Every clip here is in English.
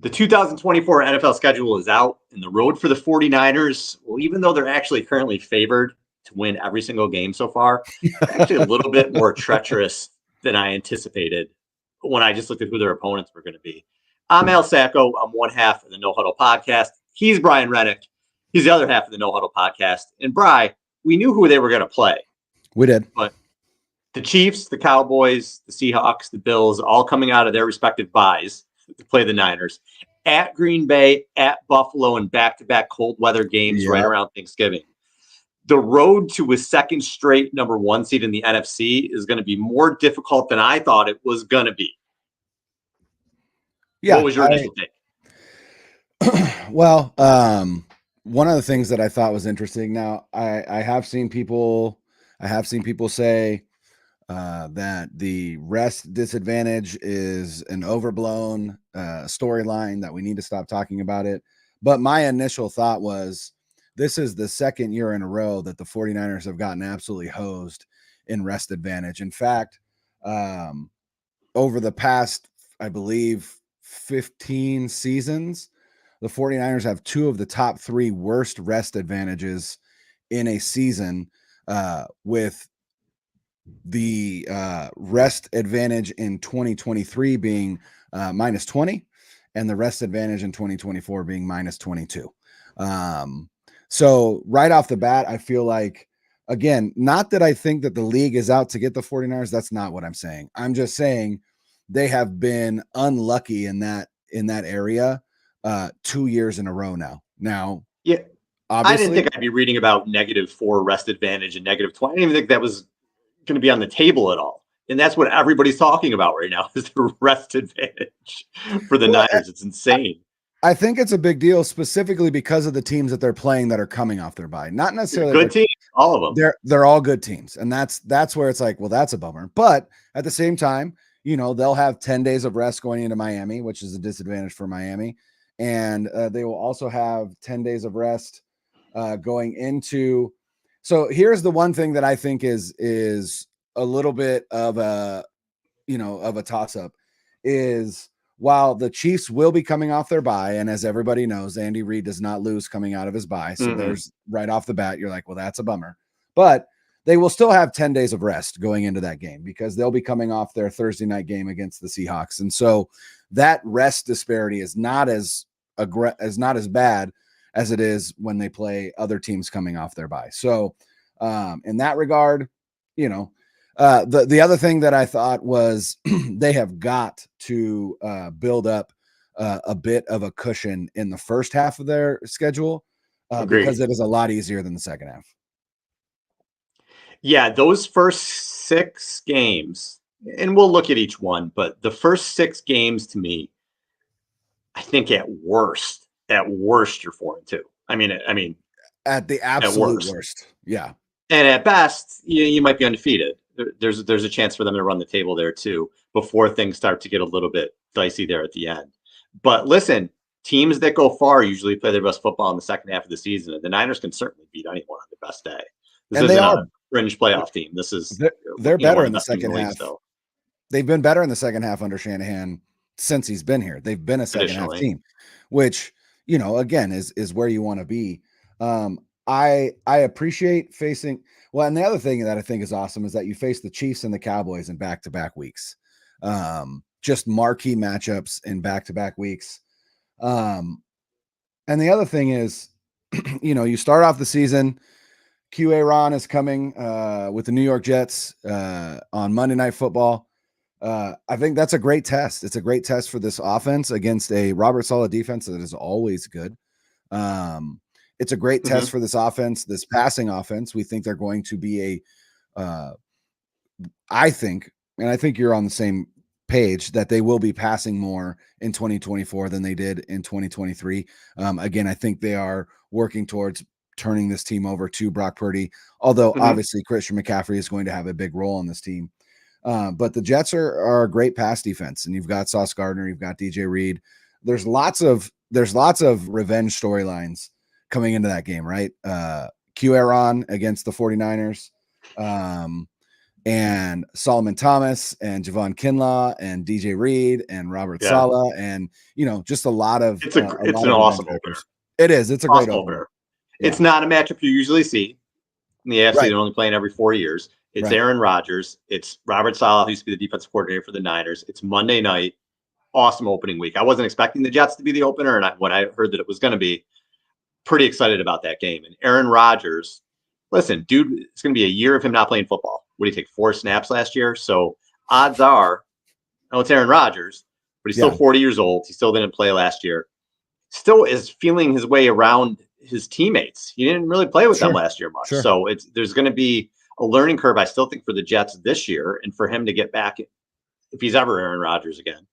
The 2024 NFL schedule is out, and the road for the 49ers, well, even though they're actually currently favored to win every single game so far, it's actually a little bit more treacherous than I anticipated when I just looked at who their opponents were going to be. I'm Al Sacco. I'm one half of the No Huddle podcast. He's Brian Rennick. He's the other half of the No Huddle podcast. And Bri, we knew who they were going to play. We did. But the Chiefs, the Cowboys, the Seahawks, the Bills, all coming out of their respective byes to play the Niners at Green Bay, at Buffalo, and back-to-back cold weather games right around Thanksgiving. The road to a second straight number one seed in the NFC is going to be more difficult than I thought it was going to be. Yeah, what was your initial take? Well, one of the things that I thought was interesting. Now, I have seen people say that the rest disadvantage is an overblown storyline, that we need to stop talking about it. But my initial thought was, this is the second year in a row that the 49ers have gotten absolutely hosed in rest advantage. In fact, over the past, I believe, 15 seasons, the 49ers have two of the top three worst rest advantages in a season, with the rest advantage in 2023 being minus 20 and the rest advantage in 2024 being minus 22. So right off the bat, I feel like, again, not that I think that the league is out to get the 49ers. That's not what I'm saying. I'm just saying they have been unlucky in that area 2 years in a row now. Yeah. I didn't think I'd be reading about -4 rest advantage and -20. I didn't even think that was going to be on the table at all. And that's what everybody's talking about right now, is the rest advantage for the Niners. It's insane. I think it's a big deal, specifically because of the teams that they're playing that are coming off their bye. Not necessarily good teams, all of them. They're all good teams. And that's where it's like, well, that's a bummer. But at the same time, they'll have 10 days of rest going into Miami, which is a disadvantage for Miami. And they will also have 10 days of rest going into. So here's the one thing that I think is a little bit of a toss-up, is while the Chiefs will be coming off their bye, and as everybody knows, Andy Reid does not lose coming out of his bye. So there's right off the bat, you're like, well, that's a bummer. But they will still have 10 days of rest going into that game, because they'll be coming off their Thursday night game against the Seahawks. And so that rest disparity is not as bad as it is when they play other teams coming off their bye. So in that regard, the other thing that I thought was they have got to build up a bit of a cushion in the first half of their schedule, because it is a lot easier than the second half. Yeah, those first 6 games, and we'll look at each one, but the first 6 games, to me, I think at worst you're 4-2. I mean, at the absolute worst. Yeah. And at best, you might be undefeated. There's a chance for them to run the table there too, before things start to get a little bit dicey there at the end. But listen, teams that go far usually play their best football in the second half of the season, and the Niners can certainly beat anyone on their best day. This isn't a fringe playoff team. This is they're better in the second half. They've been better in the second half under Shanahan since he's been here. They've been a second half team, which again is where you want to be. I appreciate facing. Well, and the other thing that I think is awesome is that you face the Chiefs and the Cowboys in back-to-back weeks. Just marquee matchups in back-to-back weeks. And the other thing is, you start off the season, Q-Aaron is coming with the New York Jets on Monday Night Football. I think that's a great test. It's a great test for this offense against a Robert Saleh defense that is always good. It's a great test for this offense, this passing offense. We think they're going to be I think you're on the same page, that they will be passing more in 2024 than they did in 2023. Again, I think they are working towards turning this team over to Brock Purdy, although obviously Christian McCaffrey is going to have a big role on this team. But the Jets are a great pass defense, and you've got Sauce Gardner, you've got DJ Reed. There's lots of revenge storylines coming into that game, right? Q-Aaron against the 49ers. and Solomon Thomas and Javon Kinlaw and DJ Reed and Robert Yeah. Saleh and, just a lot of It's a it's lot an of awesome adventure opener. makers. It is. It's a great Awesome opener. It's not a matchup you usually see in the AFC. Right. They're only playing every 4 years. It's Right. Aaron Rodgers. It's Robert Saleh, who used to be the defensive coordinator for the Niners. It's Monday night. Awesome opening week. I wasn't expecting the Jets to be the opener, and when I heard that it was going to be, pretty excited about that game. And Aaron Rodgers, listen, dude, it's going to be a year of him not playing football. What did he take 4 snaps last year? So odds are, no, it's Aaron Rodgers, but he's still 40 years old. He still didn't play last year. Still is feeling his way around his teammates. He didn't really play with them last year much. So there's going to be a learning curve, I still think, for the Jets this year, and for him to get back if he's ever Aaron Rodgers again.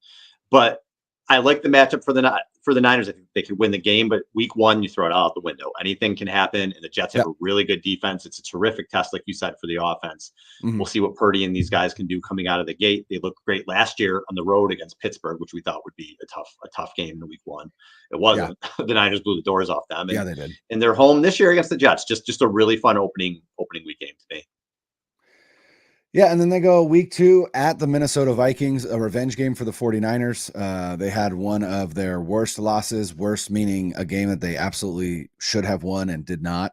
But I like the matchup for the Niners. I think they could win the game, but week 1, you throw it out the window. Anything can happen, and the Jets have a really good defense. It's a terrific test, like you said, for the offense. Mm-hmm. We'll see what Purdy and these guys can do coming out of the gate. They looked great last year on the road against Pittsburgh, which we thought would be a tough game in week 1. It wasn't. Yeah. The Niners blew the doors off them. And, they did. And they're home this year against the Jets. Just a really fun opening week game to me. Yeah, and then they go week 2 at the Minnesota Vikings, a revenge game for the 49ers. They had one of their worst losses, worst meaning a game that they absolutely should have won and did not,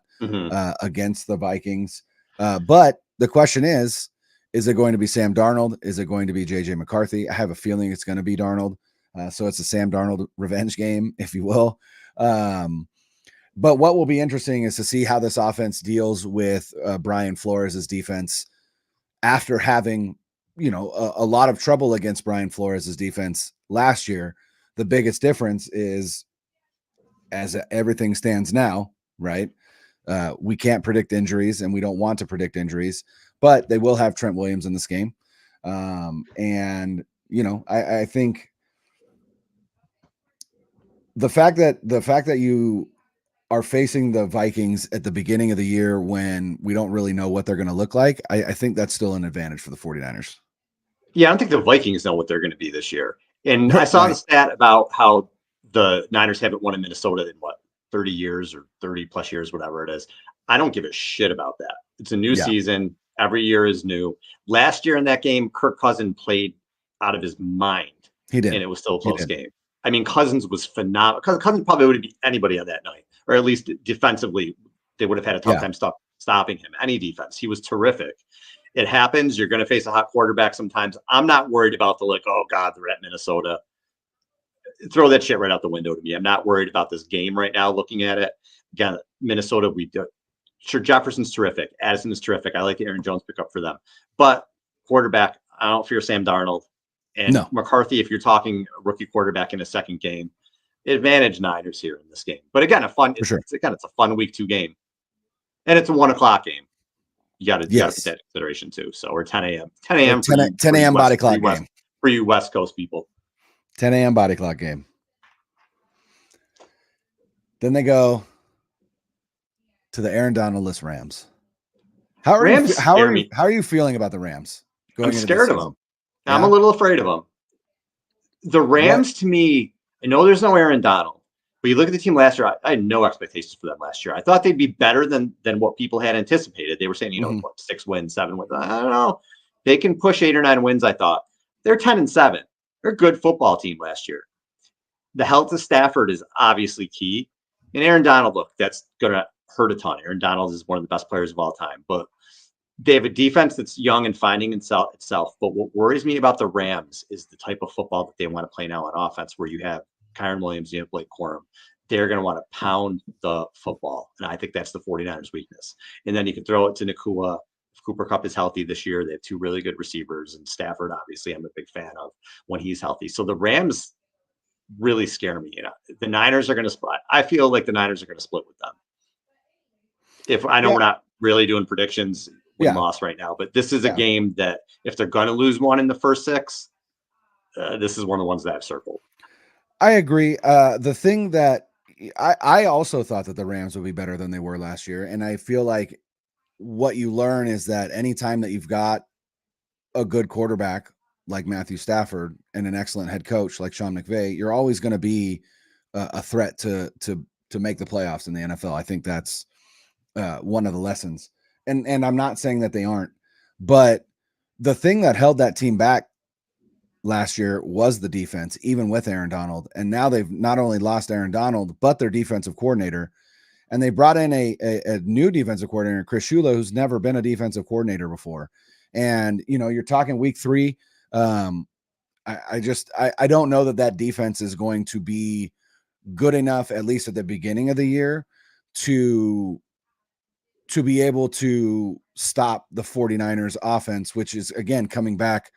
against the Vikings. But the question is it going to be Sam Darnold? Is it going to be J.J. McCarthy? I have a feeling it's going to be Darnold. So it's a Sam Darnold revenge game, if you will. But what will be interesting is to see how this offense deals with Brian Flores' defense after having, a lot of trouble against Brian Flores' defense last year. The biggest difference is, as everything stands now, right? We can't predict injuries, and we don't want to predict injuries, but they will have Trent Williams in this game. And, I think the fact that you are facing the Vikings at the beginning of the year when we don't really know what they're going to look like, I think that's still an advantage for the 49ers. Yeah, I don't think the Vikings know what they're going to be this year. And I saw the stat about how the Niners haven't won in Minnesota in 30 years or 30 plus years, whatever it is. I don't give a shit about that. It's a new season. Every year is new. Last year in that game, Kirk Cousins played out of his mind. He did. And it was still a close game. I mean, Cousins was phenomenal. Cousins probably would have beat anybody on that night, or at least defensively, they would have had a tough time stopping him. Any defense. He was terrific. It happens. You're going to face a hot quarterback sometimes. I'm not worried about oh God, they're at Minnesota. Throw that shit right out the window to me. I'm not worried about this game right now. Looking at it, again, Minnesota, sure, Jefferson's terrific. Addison is terrific. I like the Aaron Jones pickup for them. But quarterback, I don't fear Sam Darnold. And McCarthy, if you're talking a rookie quarterback in a second game, advantage Niners here in this game. But again, it's a fun week 2 game. And it's a 1:00 game. You got to take that into consideration too. So, or 10 a.m. 10 a.m. 10 a.m. body clock game. For you West Coast people. 10 a.m. body clock game. Then they go to the Aaron Donald-less Rams. How are you feeling about the Rams? I'm scared of them. Yeah. I'm a little afraid of them. The Rams, to me, I know there's no Aaron Donald, but you look at the team last year, I had no expectations for them last year. I thought they'd be better than what people had anticipated. They were saying, 6 wins, 7 wins. I don't know. They can push 8 or 9 wins, I thought. They're 10-7. They're a good football team last year. The health of Stafford is obviously key. And Aaron Donald, look, that's going to hurt a ton. Aaron Donald is one of the best players of all time. But they have a defense that's young and finding itself. But what worries me about the Rams is the type of football that they want to play now on offense, where you have Kyren Williams, you have Blake Corum. They're going to want to pound the football. And I think that's the 49ers' weakness. And then you can throw it to Nakua. If Cooper Kupp is healthy this year, they have 2 really good receivers. And Stafford, obviously, I'm a big fan of when he's healthy. So the Rams really scare me. The Niners are going to split. I feel like the Niners are going to split with them. If I know we're not really doing predictions, loss right now, but this is a game that if they're going to lose one in the first 6, this is one of the ones that I've circled. I agree. The thing that I also thought that the Rams would be better than they were last year. And I feel like what you learn is that anytime that you've got a good quarterback like Matthew Stafford and an excellent head coach like Sean McVay, you're always going to be a threat to make the playoffs in the NFL. I think that's one of the lessons. And I'm not saying that they aren't, but the thing that held that team back last year was the defense, even with Aaron Donald. And now they've not only lost Aaron Donald, but their defensive coordinator. And they brought in a new defensive coordinator, Chris Shula, who's never been a defensive coordinator before. And, you're talking week 3. I don't know that defense is going to be good enough, at least at the beginning of the year, to be able to stop the 49ers offense, which is, again, coming back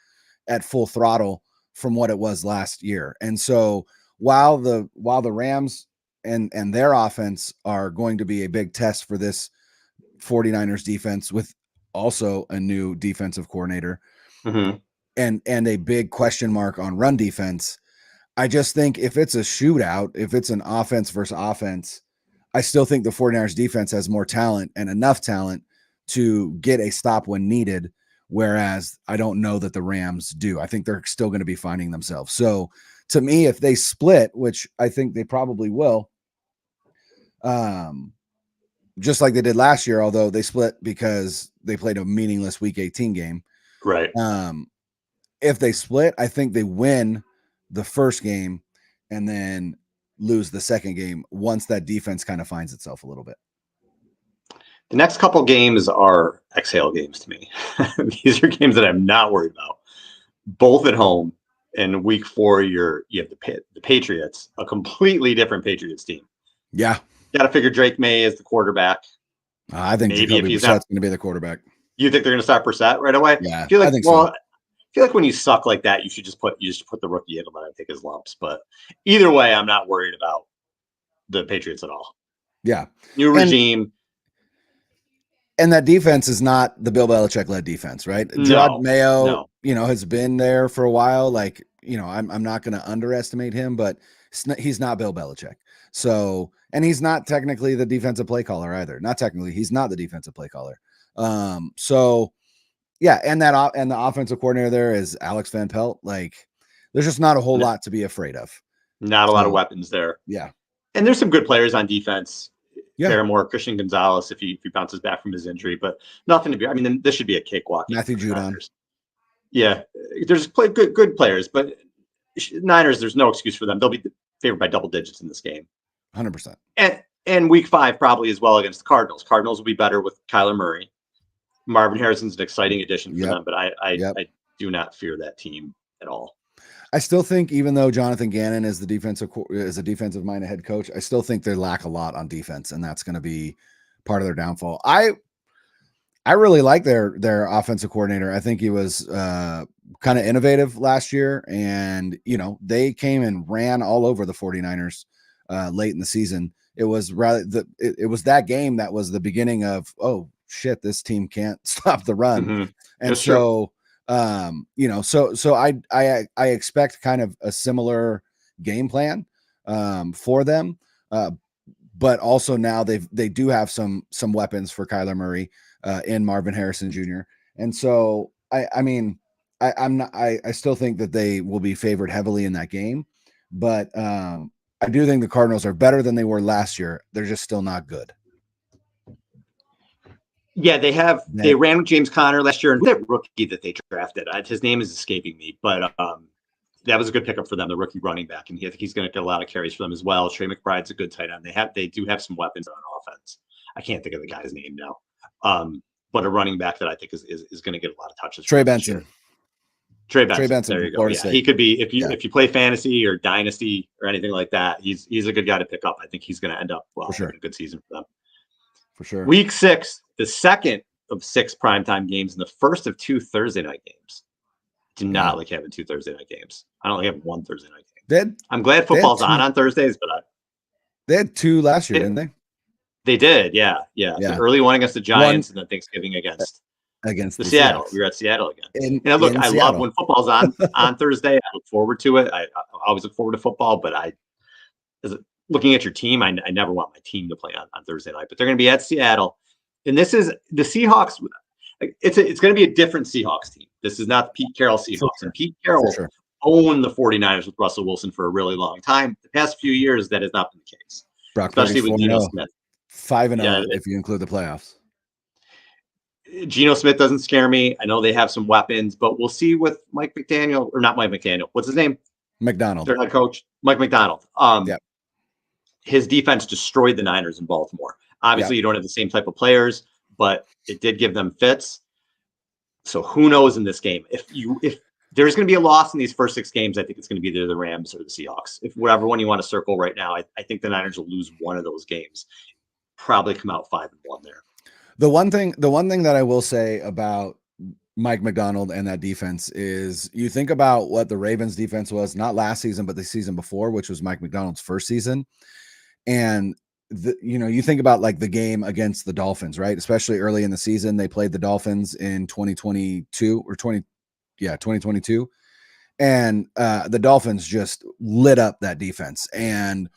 at full throttle from what it was last year. And so while the Rams and their offense are going to be a big test for this 49ers defense, with also a new defensive coordinator and a big question mark on run defense, I just think if it's a shootout, if it's an offense versus offense, I still think the 49ers defense has more talent and enough talent to get a stop when needed. Whereas I don't know that the Rams do. I think they're still going to be finding themselves. So to me, if they split, which I think they probably will, just like they did last year, although they split because they played a meaningless week 18 game. Right. If they split, I think they win the first game and then lose the second game once that defense kind of finds itself a little bit. The next couple games are exhale games to me. These are games that I'm not worried about. Both at home. And week 4, you have the Patriots, a completely different Patriots team. Yeah. Got to figure Drake May is the quarterback. I think maybe if he's not going to be the quarterback. You think they're going to start Brissett right away? Yeah, I think so. I feel like when you suck like that, you should just put the rookie in and let him take his lumps. But either way, I'm not worried about the Patriots at all. Yeah. New regime. And that defense is not the Bill Belichick led defense, right? Gerard Mayo, has been there for a while. Like, I'm not going to underestimate him, but he's not Bill Belichick. So, and he's not technically the defensive play caller either. Not technically, he's not the defensive play caller. So yeah, and the offensive coordinator there is Alex Van Pelt. Like, there's just not a whole lot to be afraid of. Not a lot of weapons there. Yeah, and there's some good players on defense. Yeah, Paramore, Christian Gonzalez, if he bounces back from his injury, but nothing to be. I mean, this should be a cakewalk. Matthew Judon. Yeah, there's good players, but Niners, there's no excuse for them. They'll be favored by double digits in this game. 100%. And week 5 probably as well against the Cardinals. Cardinals will be better with Kyler Murray. Marvin Harrison's an exciting addition for them, but I do not fear that team at all. I still think, even though Jonathan Gannon is a defensive minded head coach, I still think they lack a lot on defense, and that's going to be part of their downfall. I really like their offensive coordinator. I think he was kind of innovative last year, and they came and ran all over the 49ers late in the season. It was it was that game that was the beginning of, oh shit, this team can't stop the run. Mm-hmm. And That's so so I expect kind of a similar game plan for them, but also now they do have some weapons for Kyler Murray in Marvin Harrison Jr. And so I still think that they will be favored heavily in that game, but I do think the Cardinals are better than they were last year. They're just still not good. Yeah, they ran with James Conner last year, and that rookie that they drafted, his name is escaping me, but that was a good pickup for them, the rookie running back, and I think he's going to get a lot of carries for them as well. Trey McBride's a good tight end. They do have some weapons on offense. I can't think of the guy's name now, but a running back that I think is going to get a lot of touches. Trey Benson. There you go. Yeah, he could be if you play fantasy or dynasty or anything like that. He's a good guy to pick up. I think he's going to end up having a good season for them. For sure. Week 6, the second of 6 primetime games and the first of 2 Thursday night games. Do not like having 2 Thursday night games. I don't like having 1 Thursday night game. I'm glad football's on Thursdays, but they had 2 last year, didn't they? They did, yeah. The early one against the Giants and then Thanksgiving against the Seattle. Seahawks. We were at Seattle again. And look, I love when football's on Thursday. I look forward to it. I always look forward to football, but looking at your team, I never want my team to play on Thursday night. But they're going to be at Seattle, and this is the Seahawks. It's going to be a different Seahawks team. This is not the Pete Carroll Seahawks. Sure. And Pete Carroll owned the 49ers with Russell Wilson for a really long time. The past few years, that has not been the case. Brock especially with Geno Smith. 5-0 if you include the playoffs. Geno Smith doesn't scare me. I know they have some weapons, but we'll see with Mike McDaniel, or not Mike McDaniel. What's his name? McDonald. Their head coach, Mike McDonald. Yep. His defense destroyed the Niners in Baltimore. Obviously, Yep. you don't have the same type of players, but it did give them fits. So who knows in this game? If there's going to be a loss in these first 6 games, I think it's going to be either the Rams or the Seahawks. If whatever one you want to circle right now, I think the Niners will lose one of those games. Probably come out 5-1 there. The one thing that I will say about Mike McDonald and that defense is you think about what the Ravens defense was, not last season, but the season before, which was Mike McDonald's first season. And you think about like the game against the Dolphins, right? Especially early in the season, they played the Dolphins in 2022. And the Dolphins just lit up that defense. And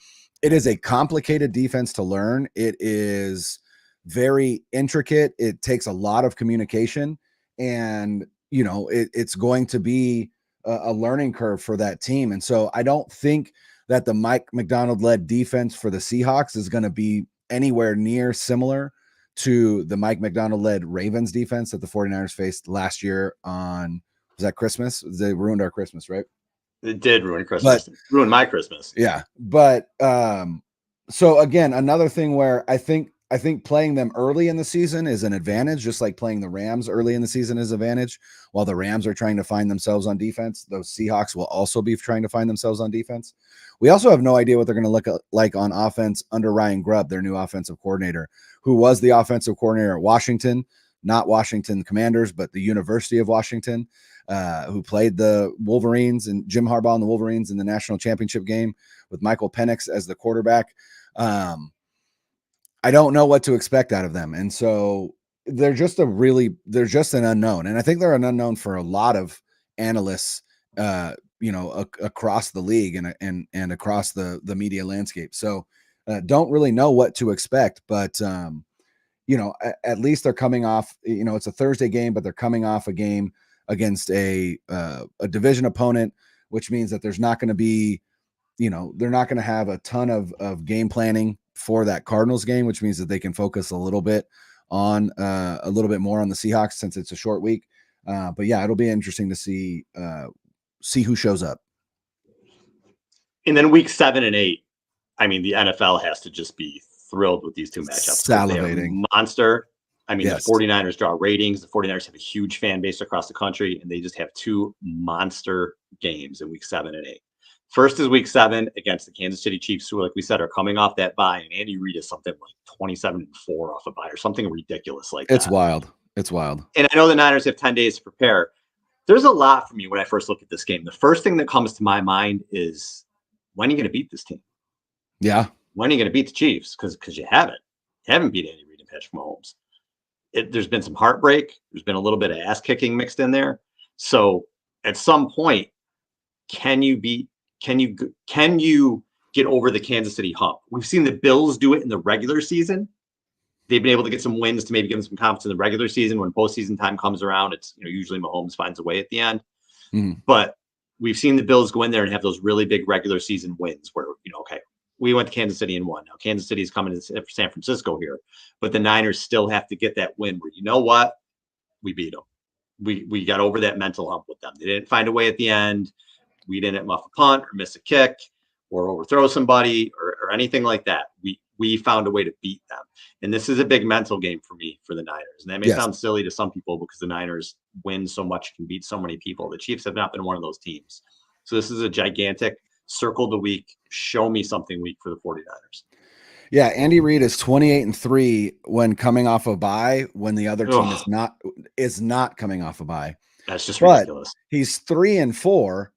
it is a complicated defense to learn. It is very intricate. It takes a lot of communication, and it's going to be a learning curve for that team. And so I don't think that the Mike McDonald led defense for the Seahawks is going to be anywhere near similar to the Mike McDonald led Ravens defense that the 49ers faced last year on, was that Christmas? They ruined our Christmas, right? It did ruin Christmas. Ruined my Christmas. Yeah. But so again, another thing where I think playing them early in the season is an advantage, just like playing the Rams early in the season is an advantage. While the Rams are trying to find themselves on defense, those Seahawks will also be trying to find themselves on defense. We also have no idea what they're going to look like on offense under Ryan Grubb, their new offensive coordinator, who was the offensive coordinator at Washington, not Washington Commanders, but the University of Washington, who played the Wolverines and Jim Harbaugh and the Wolverines in the national championship game with Michael Penix as the quarterback. I don't know what to expect out of them. And so they're just an unknown. And I think they're an unknown for a lot of analysts, across the league and across the media landscape. So don't really know what to expect, but at least they're coming off, it's a Thursday game, but they're coming off a game against a division opponent, which means that there's not going to be, they're not going to have a ton of game planning for that Cardinals game, which means that they can focus a little bit more on the Seahawks since it's a short week. But yeah, it'll be interesting to see who shows up. And then week 7 and 8, I mean, the NFL has to just be thrilled with these two matchups. Salivating. Monster. I mean, Yes. The 49ers draw ratings. The 49ers have a huge fan base across the country, and they just have 2 monster games in week 7 and 8. First is week 7 against the Kansas City Chiefs, who, like we said, are coming off that bye. And Andy Reid is something like 27-4 off a bye or something ridiculous like that. It's wild. It's wild. And I know the Niners have 10 days to prepare. There's a lot for me when I first look at this game. The first thing that comes to my mind is, when are you going to beat this team? Yeah. When are you going to beat the Chiefs? Because you haven't. You haven't beat Andy Reid and Patrick Mahomes. There's been some heartbreak. There's been a little bit of ass kicking mixed in there. So at some point, can you get over the Kansas City hump? We've seen the Bills do it in the regular season. They've been able to get some wins to maybe give them some confidence in the regular season. When postseason time comes around, it's usually Mahomes finds a way at the end. Mm. But we've seen the Bills go in there and have those really big regular season wins where, okay, we went to Kansas City and won. Now Kansas City is coming to San Francisco here, but the Niners still have to get that win where, we beat them. We got over that mental hump with them. They didn't find a way at the end. We didn't muff a punt or miss a kick or overthrow somebody or anything like that. We found a way to beat them. And this is a big mental game for me, for the Niners. And that may sound silly to some people because the Niners win so much, can beat so many people. The Chiefs have not been one of those teams. So this is a gigantic circle the week, show me something week for the 49ers. Yeah, Andy Reid is 28-3 when coming off a bye, when the other team is not coming off a bye. That's just ridiculous. He's 3-4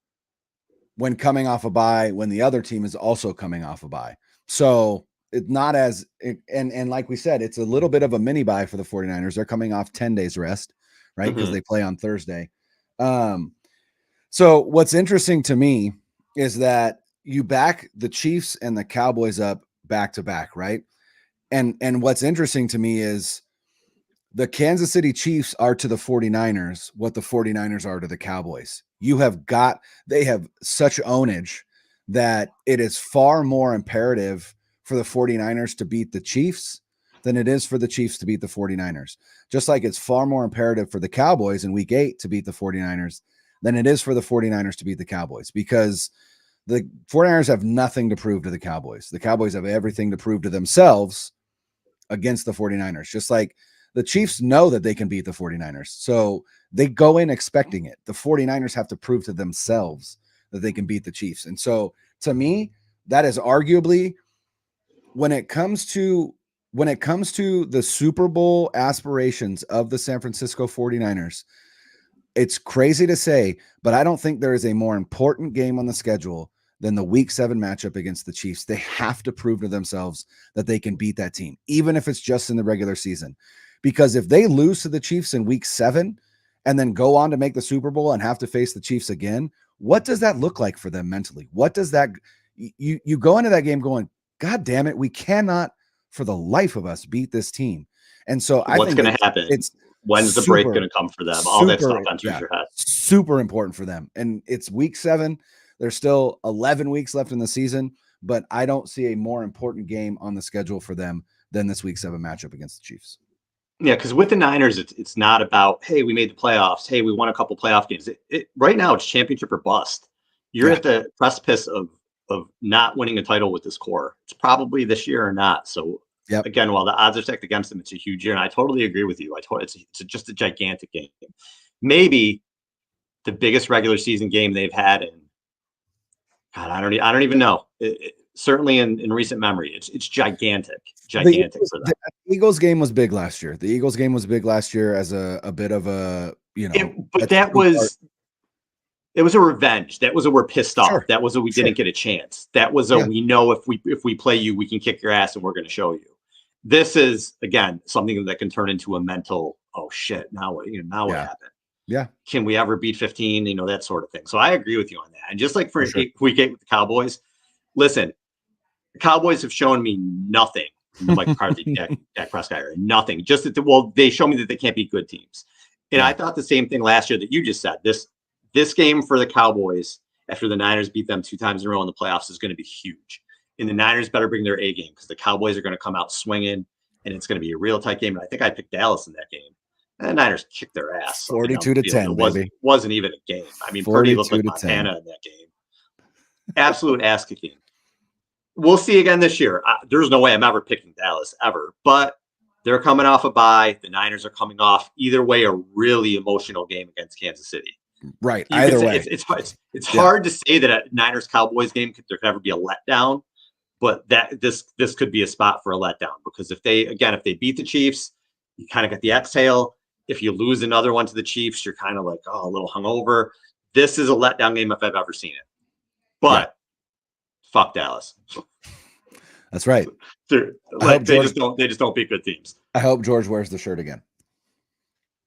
when coming off a bye, when the other team is also coming off a bye. So it's not as, and like we said, it's a little bit of a mini bye for the 49ers. They're coming off 10 days rest, right? Because they play on Thursday. So what's interesting to me is that you back the Chiefs and the Cowboys up back to back, right? And what's interesting to me is the Kansas City Chiefs are to the 49ers what the 49ers are to the Cowboys. They have such ownage that it is far more imperative for the 49ers to beat the Chiefs than it is for the Chiefs to beat the 49ers. Just like it's far more imperative for the Cowboys in week 8 to beat the 49ers than it is for the 49ers to beat the Cowboys, because the 49ers have nothing to prove to the Cowboys. The Cowboys have everything to prove to themselves against the 49ers, just like the Chiefs know that they can beat the 49ers. So they go in expecting it. The 49ers have to prove to themselves that they can beat the Chiefs. And so to me, that is arguably, when it comes to the Super Bowl aspirations of the San Francisco 49ers, it's crazy to say, but I don't think there is a more important game on the schedule than the week 7 matchup against the Chiefs. They have to prove to themselves that they can beat that team, even if it's just in the regular season. Because if they lose to the Chiefs in week 7 and then go on to make the Super Bowl and have to face the Chiefs again, what does that look like for them mentally? What does that, you go into that game going, God damn it, we cannot for the life of us beat this team. And so I what's think going to happen? It's when's the break going to come for them? All that stuff enters your head. Super important for them. And it's week 7. There's still 11 weeks left in the season, but I don't see a more important game on the schedule for them than this week 7 matchup against the Chiefs. Yeah, because with the Niners, it's not about, hey, we made the playoffs. Hey, we won a couple playoff games. Right now, it's championship or bust. You're at the precipice of not winning a title with this core. It's probably this year or not. So again, while the odds are stacked against them, it's a huge year, and I totally agree with you. It's just a gigantic game. Maybe the biggest regular season game they've had in, God, I don't even know. Certainly in recent memory, it's gigantic for them. The Eagles game was big last year. The Eagles game was big last year as a bit of a, it was a revenge. That was a we're pissed off. That was a we didn't get a chance. That was a we know if we play you, we can kick your ass and we're going to show you. This is, again, something that can turn into a mental, oh shit, now what happened? Yeah. Can we ever beat 15? That sort of thing. So I agree with you on that. And just like for week 8 with the Cowboys, listen, the Cowboys have shown me nothing in the Mike McCarthy, Dak Prescott area. Nothing. Just that they show me that they can't beat good teams. And I thought the same thing last year that you just said. This game for the Cowboys, after the Niners beat them 2 times in a row in the playoffs, is going to be huge. And the Niners better bring their A game, because the Cowboys are going to come out swinging, and it's going to be a real tight game. And I think I picked Dallas in that game. And the Niners kicked their ass. 42-10, baby. Wasn't even a game. I mean, Purdy looked like Montana in that game. Absolute ass kicking. We'll see again this year. There's no way I'm ever picking Dallas ever, but they're coming off a bye. The Niners are coming off. Either way, a really emotional game against Kansas City. Right. Either way, it's hard to say that a Niners Cowboys game there could ever be a letdown, but that this could be a spot for a letdown, because if they beat the Chiefs, you kind of get the exhale. If you lose another one to the Chiefs, you're kind of like, a little hungover. This is a letdown game if I've ever seen it. But fuck Dallas. That's right. They just don't beat good teams. I hope George wears the shirt again.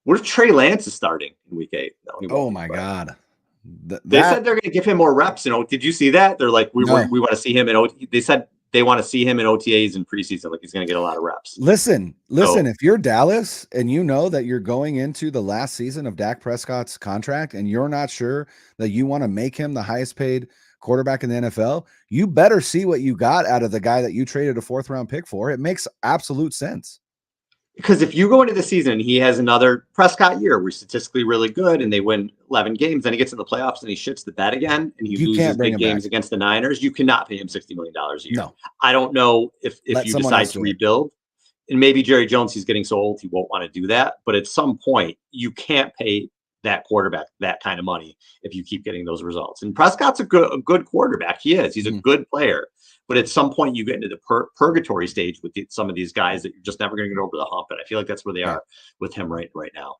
What if Trey Lance is starting in week 8? Oh my God. They said they're going to give him more reps. Did you see that? They're like, we want to see him in OT. They said they want to see him in OTAs and preseason. Like, he's going to get a lot of reps. Listen, if you're Dallas and you know that you're going into the last season of Dak Prescott's contract and you're not sure that you want to make him the highest paid quarterback in the NFL, you better see what you got out of the guy that you traded a 4th round pick for. It makes absolute sense. Because if you go into the season and he has another Prescott year where he's statistically really good and they win 11 games, then he gets in the playoffs and he shits the bed again and he loses big games against the Niners, you cannot pay him $60 million a year. No. I don't know if you decide to rebuild. And maybe Jerry Jones, he's getting so old, he won't want to do that. But at some point, you can't pay that quarterback that kind of money if you keep getting those results. And Prescott's a good quarterback. He is. He's a good player. But at some point, you get into the purgatory stage with some of these guys that you're just never going to get over the hump. And I feel like that's where they are with him right now.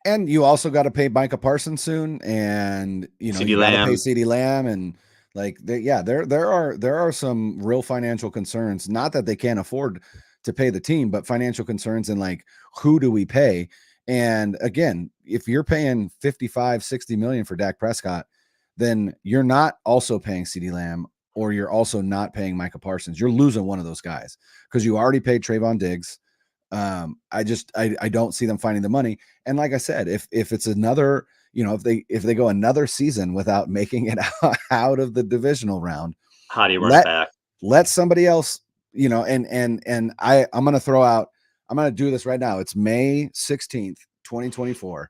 And you also got to pay Micah Parsons soon, and you got to pay CeeDee Lamb, and there are some real financial concerns. Not that they can't afford to pay the team, but financial concerns and like, who do we pay? And again, if you're paying 55, 60 million for Dak Prescott, then you're not also paying CeeDee Lamb, or you're also not paying Micah Parsons. You're losing one of those guys because you already paid Trayvon Diggs. I don't see them finding the money. And like I said, if it's another, if they go another season without making it out of the divisional round, how do you run it back? Let somebody else, and I'm going to throw out, I'm going to do this right now. It's May 16th, 2024.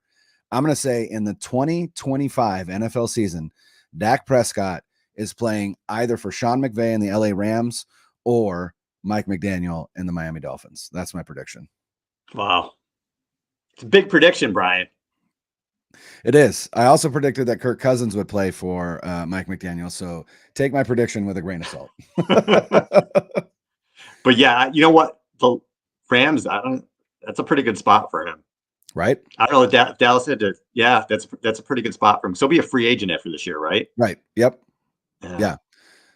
I'm going to say in the 2025 NFL season, Dak Prescott is playing either for Sean McVay and the LA Rams or Mike McDaniel and the Miami Dolphins. That's my prediction. Wow. It's a big prediction, Brian. It is. I also predicted that Kirk Cousins would play for Mike McDaniel. So take my prediction with a grain of salt. But yeah, you know what? The Rams, that's a pretty good spot for him. Right. I don't know if Dallas had to. Yeah, that's a pretty good spot for him. So be a free agent after this year, right? Right. Yep. Yeah.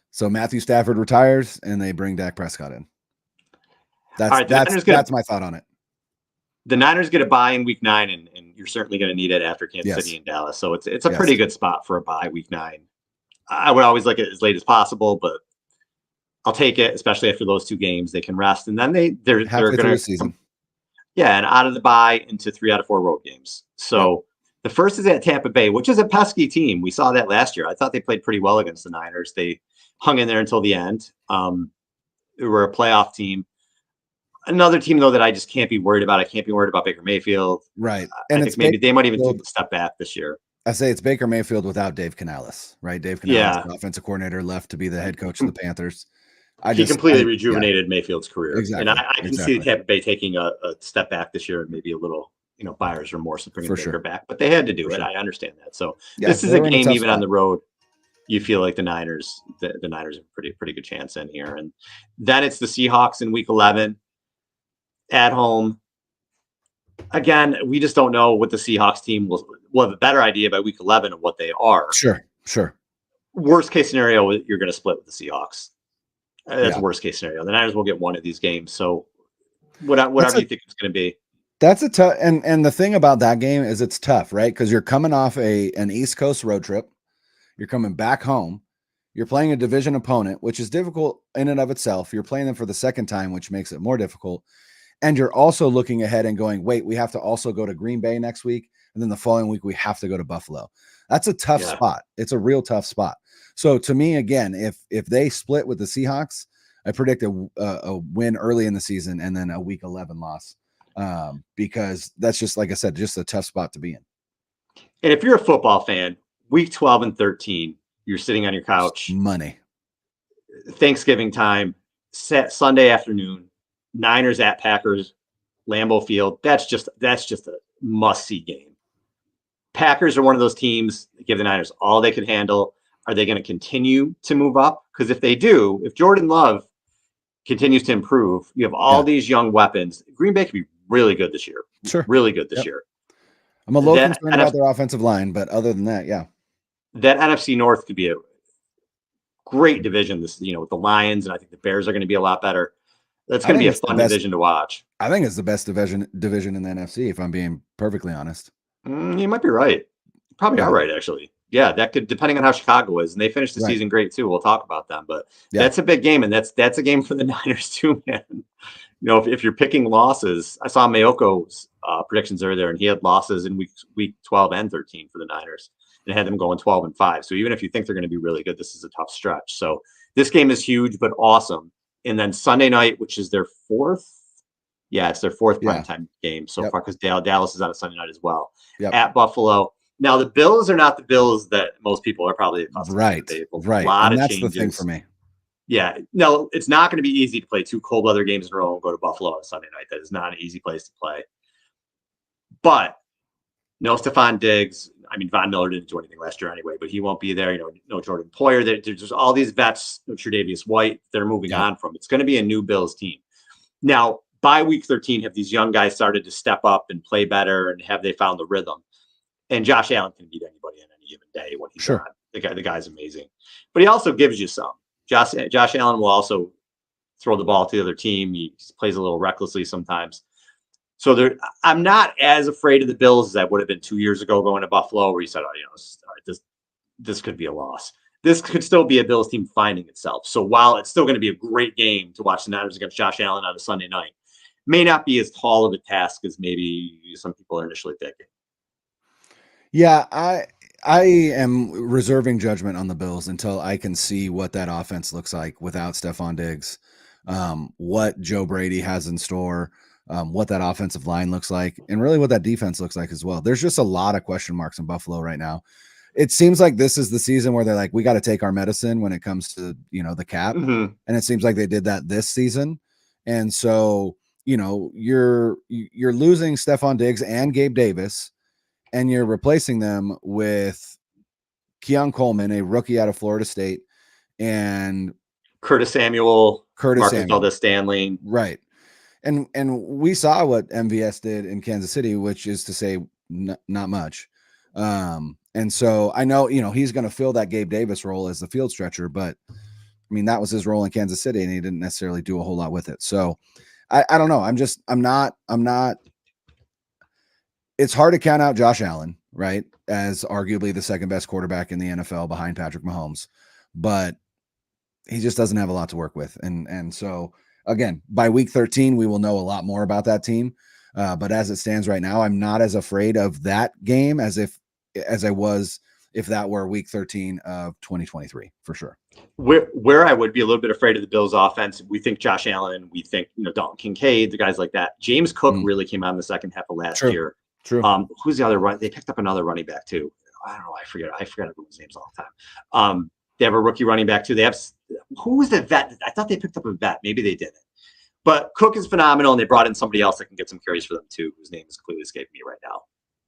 So Matthew Stafford retires and they bring Dak Prescott in. That's my thought on it. The Niners get a bye in week 9, and you're certainly going to need it after Kansas City and Dallas. So it's a pretty good spot for a bye week 9. I would always like it as late as possible, but I'll take it, especially after those 2 games. They can rest, and then they're going to season. Yeah, and out of the bye into 3 out of 4 road games. So the first is at Tampa Bay, which is a pesky team. We saw that last year. I thought they played pretty well against the Niners. They hung in there until the end. They were a playoff team. Another team, though, that I just can't be worried about. I can't be worried about Baker Mayfield. Right. And I think maybe they might even take a step back this year. I say it's Baker Mayfield without Dave Canales, right? Dave Canales, the offensive coordinator, left to be the head coach of the Panthers. He completely rejuvenated Mayfield's career. Exactly. And I can see Tampa Bay taking a step back this year and maybe a little, buyer's remorse of bringing Baker back. But they had to do it. I understand that. So this is a game, even on the road, you feel like the Niners have a pretty good chance in here. And then it's the Seahawks in week 11 at home. Again, we just don't know what the Seahawks team will have a better idea by week 11 of what they are. Sure. Worst case scenario, you're going to split with the Seahawks. That's the worst case scenario. The Niners will get one of these games. So whatever you think it's going to be. That's a tough, and the thing about that game is it's tough, right? Because you're coming off an East Coast road trip. You're coming back home. You're playing a division opponent, which is difficult in and of itself. You're playing them for the second time, which makes it more difficult. And you're also looking ahead and going, wait, we have to also go to Green Bay next week. And then the following week, we have to go to Buffalo. That's a tough spot. It's a real tough spot. So to me, again, if they split with the Seahawks, I predict a win early in the season and then a week 11 loss, because that's just, like I said, just a tough spot to be in. And if you're a football fan, week 12 and 13, you're sitting on your couch. Money. Thanksgiving time, Sunday afternoon, Niners at Packers, Lambeau Field. That's just a must-see game. Packers are one of those teams that give the Niners all they can handle. Are they going to continue to move up? Because if they do, if Jordan Love continues to improve, you have all these young weapons. Green Bay could be really good this year. Sure. Really good this year. I'm a little concerned about their offensive line, but other than that, that NFC North could be a great division. This, with the Lions, and I think the Bears are going to be a lot better. That's going to be a fun division to watch. I think it's the best division in the NFC, if I'm being perfectly honest. You might be right. You probably are right, actually. Yeah, that could, depending on how Chicago is, and they finished the season great too. We'll talk about them, but that's a big game, and that's a game for the Niners too, man. If you're picking losses, I saw Mayoko's predictions earlier, and he had losses in week 12 and 13 for the Niners, and had them going 12-5. So even if you think they're going to be really good, this is a tough stretch. So this game is huge, but awesome. And then Sunday night, which is their fourth. Yeah, it's their fourth primetime game so far, because Dallas is on a Sunday night as well. At Buffalo. Now, the Bills are not the Bills that most people are probably accustomed to. Right. A lot and of that's changes. The thing for me. Yeah. No, it's not going to be easy to play 2 cold weather games in a row and go to Buffalo on Sunday night. That is not an easy place to play. But no Stephon Diggs. I mean, Von Miller didn't do anything last year anyway, but he won't be there. No Jordan Poyer. There's all these vets, no Tre'Davious White, they're moving on from. It's going to be a new Bills team. Now, by week 13, have these young guys started to step up and play better, and have they found the rhythm? And Josh Allen can beat anybody on any given day when he's on. The guy's amazing. But he also gives you some. Josh Allen will also throw the ball to the other team. He plays a little recklessly sometimes. So I'm not as afraid of the Bills as I would have been 2 years ago going to Buffalo, where you said, this could be a loss. This could still be a Bills team finding itself. So while it's still going to be a great game to watch the Niners against Josh Allen on a Sunday night, may not be as tall of a task as maybe some people are initially thinking. Yeah, I am reserving judgment on the Bills until I can see what that offense looks like without Stephon Diggs. what Joe Brady has in store, what that offensive line looks like, and really what that defense looks like as well. There's just a lot of question marks in Buffalo right now. It seems like this is the season where they're like, we got to take our medicine when it comes to, the cap. Mm-hmm. And it seems like they did that this season. And so, you're losing Stephon Diggs and Gabe Davis, and you're replacing them with Keon Coleman, a rookie out of Florida State, and Curtis Samuel, Marcus Valdes-Scantling. Right. And we saw what MVS did in Kansas City, which is to say not much. And so I know, he's going to fill that Gabe Davis role as the field stretcher, but I mean, that was his role in Kansas City and he didn't necessarily do a whole lot with it. So I don't know. I'm not, it's hard to count out Josh Allen, right? As arguably the second best quarterback in the NFL behind Patrick Mahomes, but he just doesn't have a lot to work with. And so again, by week 13, we will know a lot more about that team. But as it stands right now, I'm not as afraid of that game as I was if that were week 13 of 2023 for sure. Where I would be a little bit afraid of the Bills offense, we think Josh Allen, we think, Dalton Kincaid, the guys like that. James Cook really came out in the second half of last year. True. Who's the other run? They picked up another running back too. I don't know. I forget everyone's names all the time. They have a rookie running back too. They have, who was the vet? I thought they picked up a vet. Maybe they didn't. But Cook is phenomenal, and they brought in somebody else that can get some carries for them too, whose name is clearly escaping me right now.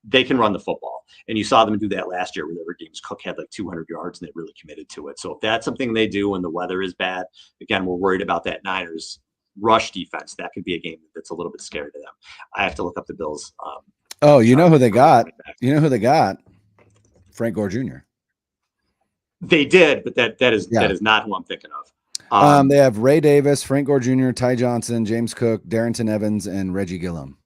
They can run the football. And you saw them do that last year where there were games Cook had like 200 yards and they really committed to it. So if that's something they do when the weather is bad, again, we're worried about that Niners rush defense. That could be a game that's a little bit scary to them. I have to look up the Bills. You know who they got? You know who they got? Frank Gore Jr. They did, but that is not who I'm thinking of. They have Ray Davis, Frank Gore Jr., Ty Johnson, James Cook, Darrington Evans, and Reggie Gillum.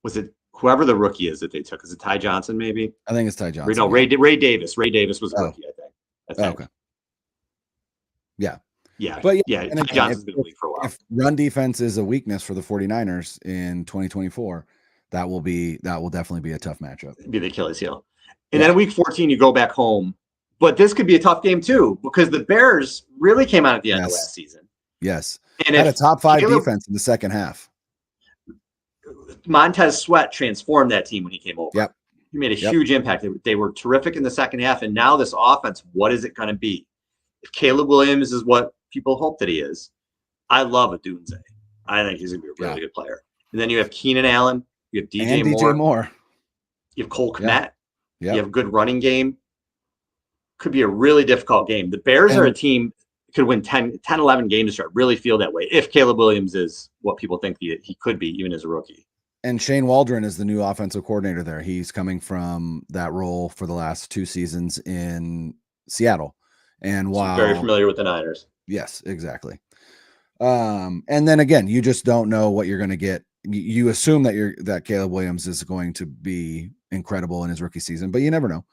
Was it whoever the rookie is that they took? Is it Ty Johnson? Maybe I think it's Ty Johnson. No, Ray Davis. Ray Davis was a rookie. I think. Okay. Yeah. Yeah. But Ty Johnson's been in the league for a while. If run defense is a weakness for the 49ers in 2024, that will definitely be a tough matchup. Be the Achilles heel. And then week 14, you go back home. But this could be a tough game too, because the Bears really came out at the end of last season. Yes. And had a top 5 defense in the second half. Montez Sweat transformed that team when he came over. Yep. He made a huge impact. They were terrific in the second half. And now this offense, what is it going to be? If Caleb Williams is what people hope that he is, I love Odunze. I think he's going to be a really good player. And then you have Keenan Allen. You have DJ Moore. You have Cole Kmet. You have a good running game. Could be a really difficult game. The Bears are a team could win 10, 11 games. I really feel that way if Caleb Williams is what people think he could be, even as a rookie. And Shane Waldron is the new offensive coordinator there. He's coming from that role for the last 2 seasons in Seattle. And while very familiar with the Niners. Yes, exactly. And then again, you just don't know what you're going to get. You assume that Caleb Williams is going to be incredible in his rookie season, but you never know.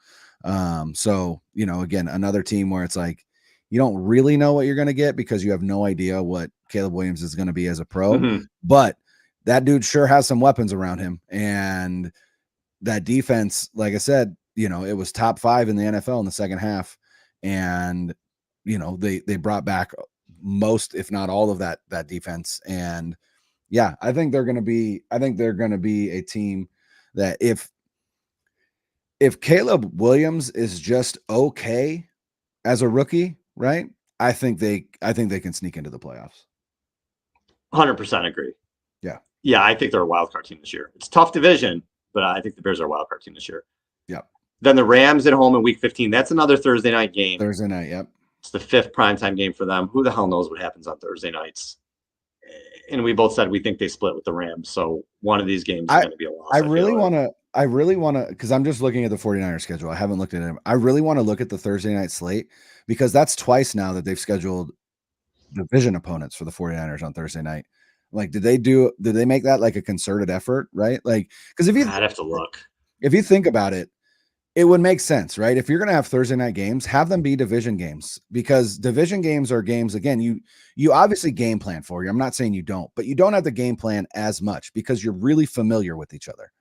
So, again, another team where it's like, you don't really know what you're going to get because you have no idea what Caleb Williams is going to be as a pro, but that dude sure has some weapons around him. And that defense, like I said, it was top 5 in the NFL in the second half. And, they brought back most, if not all of that defense. And yeah, I think they're going to be a team that if Caleb Williams is just okay as a rookie, right? I think they can sneak into the playoffs. 100% agree. Yeah. Yeah. I think they're a wild card team this year. It's a tough division, but I think the Bears are a wild card team this year. Yep. Then the Rams at home in week 15. That's another Thursday night game. Thursday night. Yep. It's the 5th primetime game for them. Who the hell knows what happens on Thursday nights? And we both said we think they split with the Rams. So one of these games is going to be a loss. I really want to, because I'm just looking at the 49ers schedule. I haven't looked at it. I really want to look at the Thursday night slate because that's twice now that they've scheduled division opponents for the 49ers on Thursday night. Like, did they make that like a concerted effort? Right. Like, because I'd have to look. If you think about it, it would make sense, right? If you're going to have Thursday night games, have them be division games because division games are games. Again, you obviously game plan for you. I'm not saying you don't, but you don't have the game plan as much because you're really familiar with each other.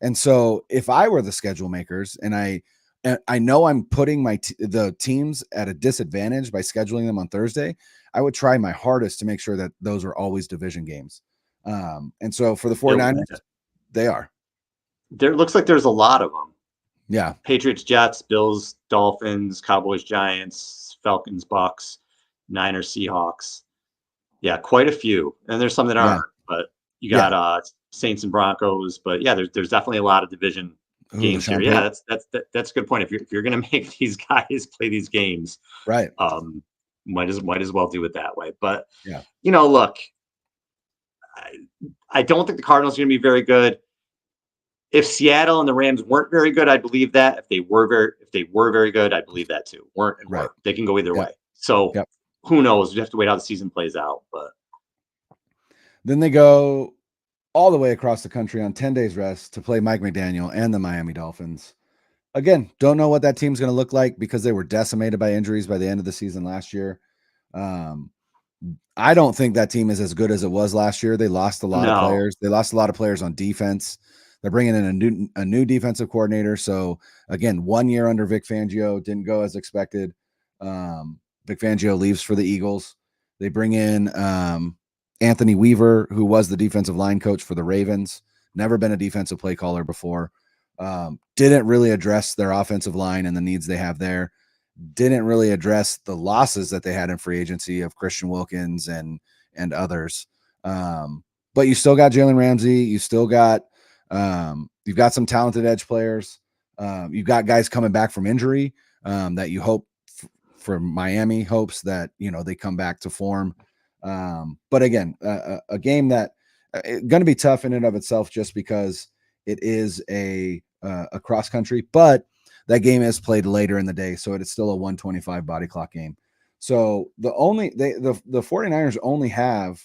And so if I were the schedule makers and I and I know I'm putting the teams at a disadvantage by scheduling them on Thursday. I would try my hardest to make sure that those are always division games. And so for the 49ers, they are. There looks like there's a lot of them. Yeah. Patriots, Jets, Bills, Dolphins, Cowboys, Giants, Falcons, Bucks, Niners, Seahawks. Yeah, quite a few. And there's some that aren't, but you got Saints and Broncos. But yeah, there's definitely a lot of division games here. Yeah, that's a good point. If you're gonna make these guys play these games, right? Might as well do it that way. But yeah, look, I don't think the Cardinals are gonna be very good. If Seattle and the Rams weren't very good, I believe that. If they were very good, I believe that too. Weren't. They can go either way. So who knows? We have to wait how the season plays out. But then they go all the way across the country on 10 days rest to play Mike McDaniel and the Miami Dolphins. Again, don't know what that team's going to look like because they were decimated by injuries by the end of the season last year. I don't think that team is as good as it was last year. They lost a lot of players. They lost a lot of players on defense. They're bringing in a new defensive coordinator. So again, 1 year under Vic Fangio didn't go as expected. Vic Fangio leaves for the Eagles. They bring in Anthony Weaver, who was the defensive line coach for the Ravens, never been a defensive play caller before. Didn't really address their offensive line and the needs they have there. Didn't really address the losses that they had in free agency of Christian Wilkins and others. But you still got Jalen Ramsey. You still got you've got some talented edge players. You've got guys coming back from injury that you hope for Miami hopes that, they come back to form. But again, a game that going to be tough in and of itself just because it is a cross country, but that game is played later in the day. So it is still a 1:25 body clock game. So the 49ers only have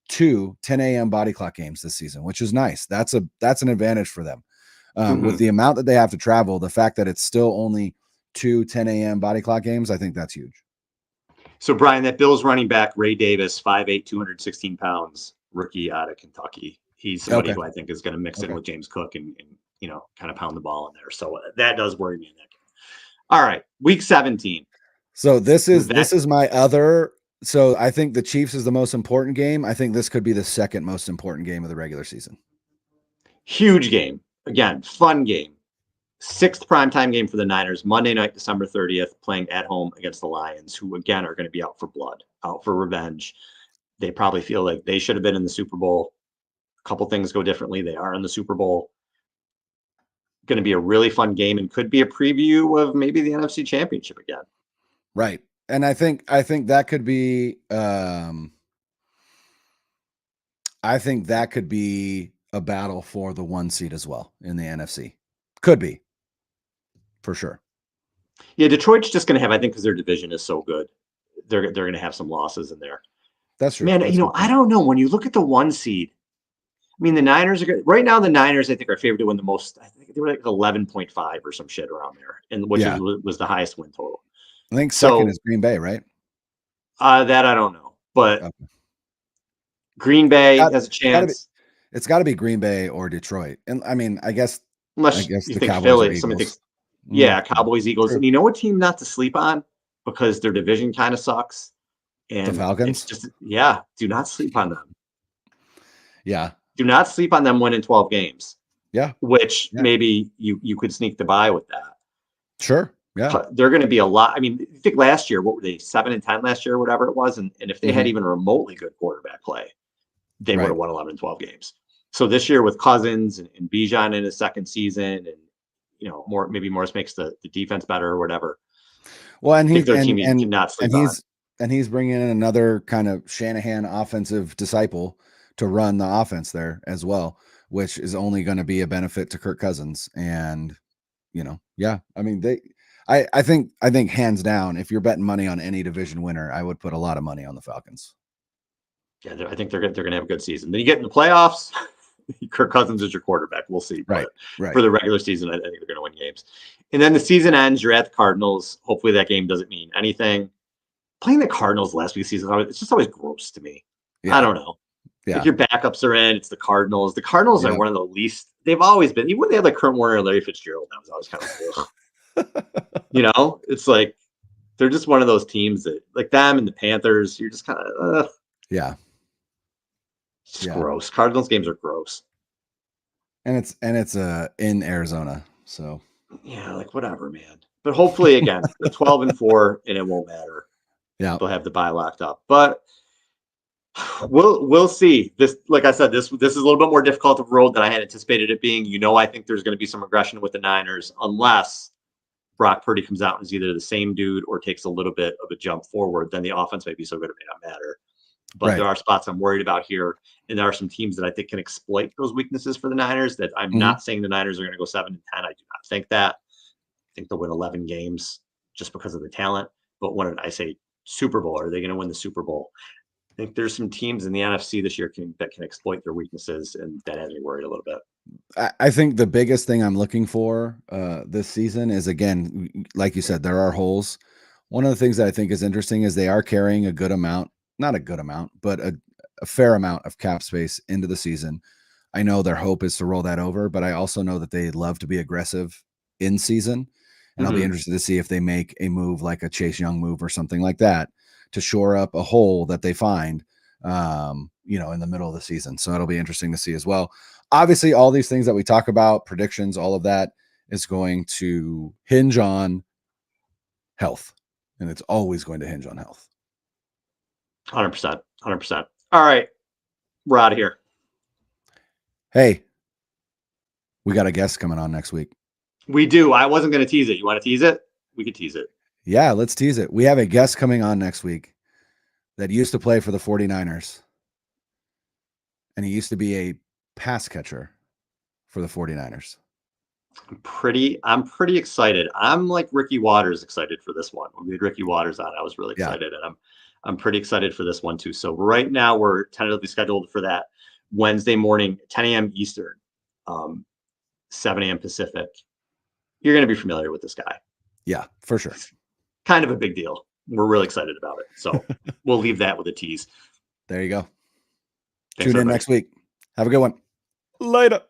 2 10 a.m. body clock games this season, which is nice. That's an advantage for them. With the amount that they have to travel, the fact that it's still only 2 10 a.m. body clock games, I think that's huge. So Brian, that Bills running back, Ray Davis, 5'8", 216 pounds, rookie out of Kentucky. He's somebody who I think is going to mix in with James Cook and kind of pound the ball in there. So that does worry me in that game. All right, week 17. So this is my other. So I think the Chiefs is the most important game. I think this could be the second most important game of the regular season. Huge game. Again, fun game. 6th primetime game for the Niners, Monday night, December 30th, playing at home against the Lions, who, again, are going to be out for blood, out for revenge. They probably feel like they should have been in the Super Bowl. A couple things go differently. They are in the Super Bowl. Going to be a really fun game and could be a preview of maybe the NFC Championship again. Right. And I think that could be I think that could be a battle for the 1 seed as well in the NFC. Could be. For sure. Yeah, Detroit's just going to have, I think, because their division is so good, they're going to have some losses in there. That's true. Man, I don't know. When you look at the 1 seed, I mean, the Niners are good. Right now, the Niners, I think, are favored to win the most. I think they were like 11.5 or some shit around there, and which was the highest win total. I think second is Green Bay, right? That I don't know, but Green Bay has a chance. It's got to be Green Bay or Detroit, and I mean, I guess unless you think Philly, somebody thinks, Cowboys, Eagles, and you know what team not to sleep on because their division kind of sucks. And the Falcons, do not sleep on them. Yeah, do not sleep on them winning 12 games. Yeah, which maybe you could sneak the bye with that. Sure. Yeah, they're going to be a lot. I mean, I think last year, what were they, 7-10 last year, whatever it was, and if they had even remotely good quarterback play, they would have won 11, 12 games. So this year with Cousins and Bijan in his second season, and maybe Morris makes the defense better or whatever. Well, and he's bringing in another kind of Shanahan offensive disciple to run the offense there as well, which is only going to be a benefit to Kirk Cousins. And I mean, I think hands down, if you're betting money on any division winner, I would put a lot of money on the Falcons. Yeah, I think they're going to have a good season. Then you get in the playoffs. Kirk Cousins is your quarterback. We'll see. Right. For the regular season, I think they're going to win games. And then the season ends. You're at the Cardinals. Hopefully that game doesn't mean anything. Playing the Cardinals last week's season, it's just always gross to me. Yeah. I don't know. Yeah. Like your backups are in. It's the Cardinals. The Cardinals are one of the least. They've always been. Even when they had like Kurt Warner and Larry Fitzgerald, that was always kind of. It's like they're just one of those teams that, like them and the Panthers, you're just kind of Yeah. it's Yeah. gross. Cardinals games are gross. And it's in Arizona. So Yeah, like whatever, man. But hopefully again, the 12-4 and it won't matter. yeah. They'll have the bye locked up. But we'll see. This, like I said, this is a little bit more difficult of a road than I had anticipated it being. I think there's going to be some regression with the Niners unless Brock Purdy comes out and is either the same dude or takes a little bit of a jump forward. Then the offense may be so good it may not matter. But Right. there are spots I'm worried about here, and there are some teams that I think can exploit those weaknesses for the Niners. That I'm not saying the Niners are going to go 7-10. I do not think that. I think they'll win 11 games just because of the talent. But when I say Super Bowl, are they going to win the Super Bowl? I think there's some teams in the NFC this year that can exploit their weaknesses, and that has me worried a little bit. I think the biggest thing I'm looking for this season is, again, like you said, there are holes. One of the things that I think is interesting is they are carrying a good amount, not a good amount, but a fair amount of cap space into the season. I know their hope is to roll that over, but I also know that they love to be aggressive in season. And I'll be interested to see if they make a move like a Chase Young move or something like that to shore up a hole that they find, in the middle of the season. So it'll be interesting to see as well. Obviously, all these things that we talk about, predictions, all of that is going to hinge on health. And it's always going to hinge on health. 100%. 100%. All right. We're out of here. Hey, we got a guest coming on next week. We do. I wasn't going to tease it. You want to tease it? We could tease it. Yeah, let's tease it. We have a guest coming on next week that used to play for the 49ers. And he used to be a pass catcher for the 49ers. I'm pretty excited. I'm like Ricky Waters excited for this one. When we had Ricky Waters on, I was really excited. And I'm pretty excited for this one too. So right now we're tentatively scheduled for that Wednesday morning, 10 a.m. Eastern, 7 a.m. Pacific. You're going to be familiar with this guy. Yeah, for sure. Kind of a big deal. We're really excited about it. So we'll leave that with a tease. There you go. Thanks, Tune in next week. Have a good one. Later.